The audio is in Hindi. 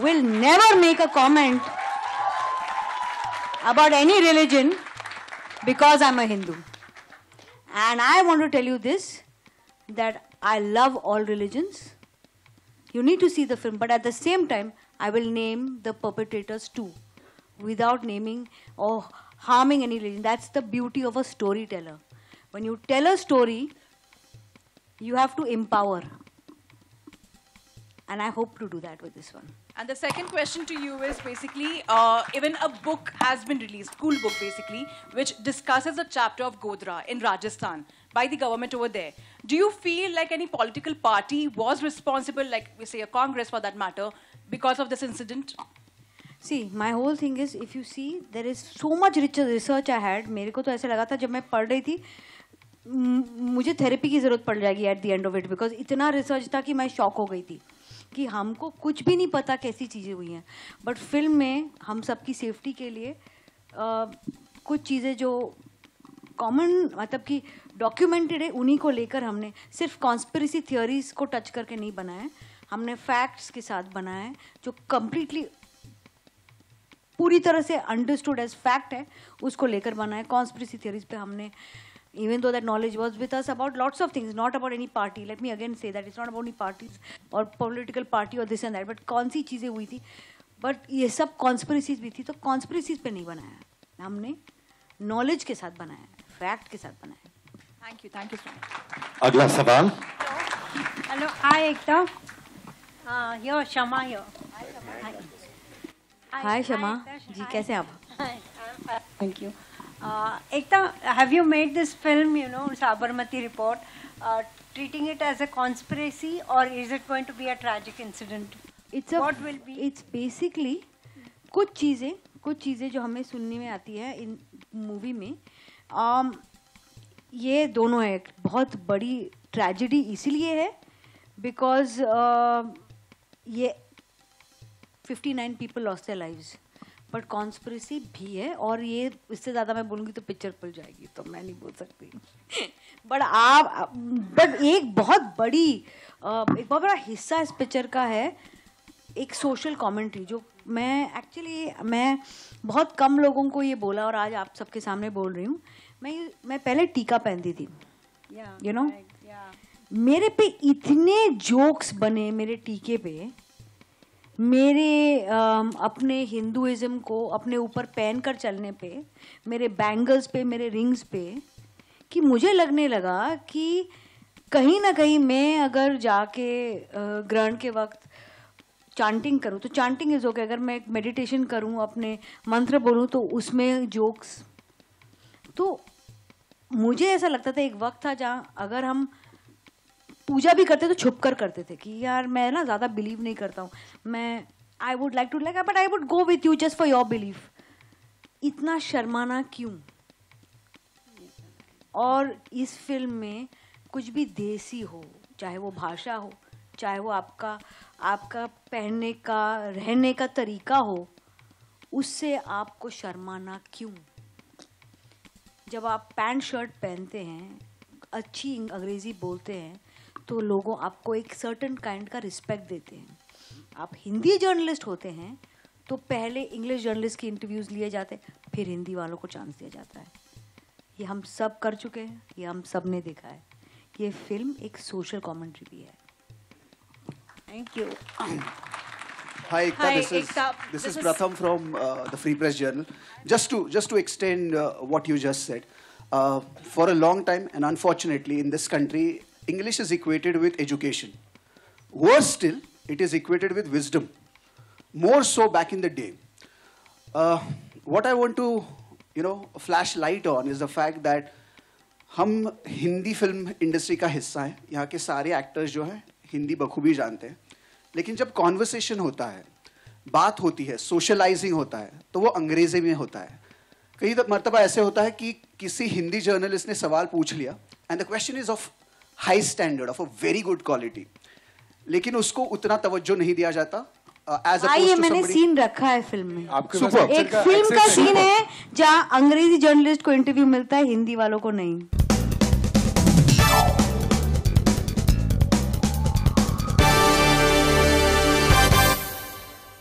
will never make a comment about any religion because I'm a Hindu. And I want to tell you this, that I love all religions. You need to see the film, but at the same time, I will name the perpetrators too, without naming or harming any religion. That's the beauty of a storyteller. When you tell a story, you have to empower. And I hope to do that with this one. And the second question to you is basically, even a book has been released, school book basically, which discusses a chapter of Godhra in Rajasthan by the government over there. Do you feel like any political party was responsible, like we say a Congress for that matter, because of this incident? See, my whole thing is, if you see, there is so much research I had. मेरे को तो ऐसे लगा था जब मैं पढ़ रही थी, मुझे थेरेपी की जरूरत पड़ जाएगी at the end of it, because इतना रिसर्च था कि मैं शॉक हो गई थी कि हमको कुछ भी नहीं पता कैसी चीज़ें हुई हैं. बट फिल्म में हम सबकी सेफ्टी के लिए कुछ चीज़ें जो कॉमन मतलब कि डॉक्यूमेंटेड है, उन्हीं को लेकर हमने सिर्फ कॉन्स्पिरेसी थियोरीज को टच करके नहीं बनाया. हमने फैक्ट्स के साथ बनाया है जो कम्प्लीटली पूरी तरह से अंडरस्टूड एज फैक्ट है, उसको लेकर बनाया. कॉन्स्पिरेसी थियोरीज पे हमने, even though that knowledge was with us about lots of things, not about any party. Let me again say that it's not about any parties or political party or this and that, but कौन सी चीज़ें हुई थी, but ये सब conspiracies भी थी, तो conspiracies पे नहीं बनाया, हमने knowledge के साथ बनाया, fact के साथ बनाया. Thank you so much. अगला सवाल. Hello, hi Ekta. Here, Shama here. Hi Shama, जी कैसे आप? Hi, thank you. Ekta, have you made this film, you know, Sabarmati Report, treating it as a conspiracy, or is it going to be a tragic incident? What will be? It's basically कुछ चीज़ें जो हमें सुनने में आती है इन मूवी में, ये दोनों है. बहुत बड़ी ट्रेजेडी इसीलिए है बिकॉज ये 59 people lost their lives. But conspiracy भी है, और ये इससे ज़्यादा मैं बोलूँगी तो पिक्चर खुल जाएगी, तो मैं नहीं बोल सकती. बट एक बहुत बड़ा हिस्सा इस पिक्चर का है एक सोशल कमेंट्री, जो मैं बहुत कम लोगों को ये बोला और आज आप सबके सामने बोल रही हूँ. मैं पहले टीका पहनती थी, यू नो, मेरे पे इतने जोक्स बने मेरे टीके पे, मेरे अपने हिंदुइज्म को अपने ऊपर पहन कर चलने पे, मेरे बैंगल्स पे, मेरे रिंग्स पे, कि मुझे लगने लगा कि कहीं ना कहीं मैं अगर जाके ग्रहण के वक्त चांटिंग करूँ तो चांटिंग इज ओके, अगर मैं मेडिटेशन करूँ, अपने मंत्र बोलूँ तो उसमें जोक्स. तो मुझे ऐसा लगता था एक वक्त था जहाँ अगर हम पूजा भी करते तो छुप कर करते थे कि यार मैं ना ज़्यादा बिलीव नहीं करता हूँ, मैं I would like to like but I would go with you just for your belief. इतना शर्माना क्यों? और इस फिल्म में कुछ भी देसी हो, चाहे वो भाषा हो, चाहे वो आपका पहनने का रहने का तरीका हो, उससे आपको शर्माना क्यों? जब आप पैंट शर्ट पहनते हैं, अच्छी अंग्रेज़ी बोलते हैं, तो लोगों आपको एक सर्टेन काइंड का रिस्पेक्ट देते हैं. आप हिंदी जर्नलिस्ट होते हैं तो पहले इंग्लिश जर्नलिस्ट की इंटरव्यूज़ लिए जाते हैं, फिर हिंदी वालों को चांस दिया जाता है. ये हम सब कर चुके हैं, ये हम सब ने देखा है. ये फिल्म एक सोशल कमेंट्री भी है. Thank you. Hi, Ekta. This is Pratham from the Free Press Journal. Just to extend what you just said, for a long time, and unfortunately in this country, English is equated with education. Worse still, it is equated with wisdom. More so back in the day. What I want to, flash light on is the fact that हम हिंदी फिल्म इंडस्ट्री का हिस्सा हैं. यहाँ के सारे एक्टर्स जो हैं हिंदी बखूबी जानते हैं. लेकिन जब कॉन्वर्सेशन होता है, बात होती है, सोशलाइजिंग होता है, तो वो अंग्रेजी में होता है. कई मरतबा ऐसे होता है कि किसी हिंदी जर्नलिस्ट ने सवाल पूछ लिया and the question is of high standard, of a very good quality, लेकिन उसको उतना तवज्जो नहीं दिया जाता. ये मैंने सीन रखा है फिल्म में. एक फिल्म का सीन है जहाँ अंग्रेजी जर्नलिस्ट को इंटरव्यू मिलता है, हिंदी वालों को नहीं.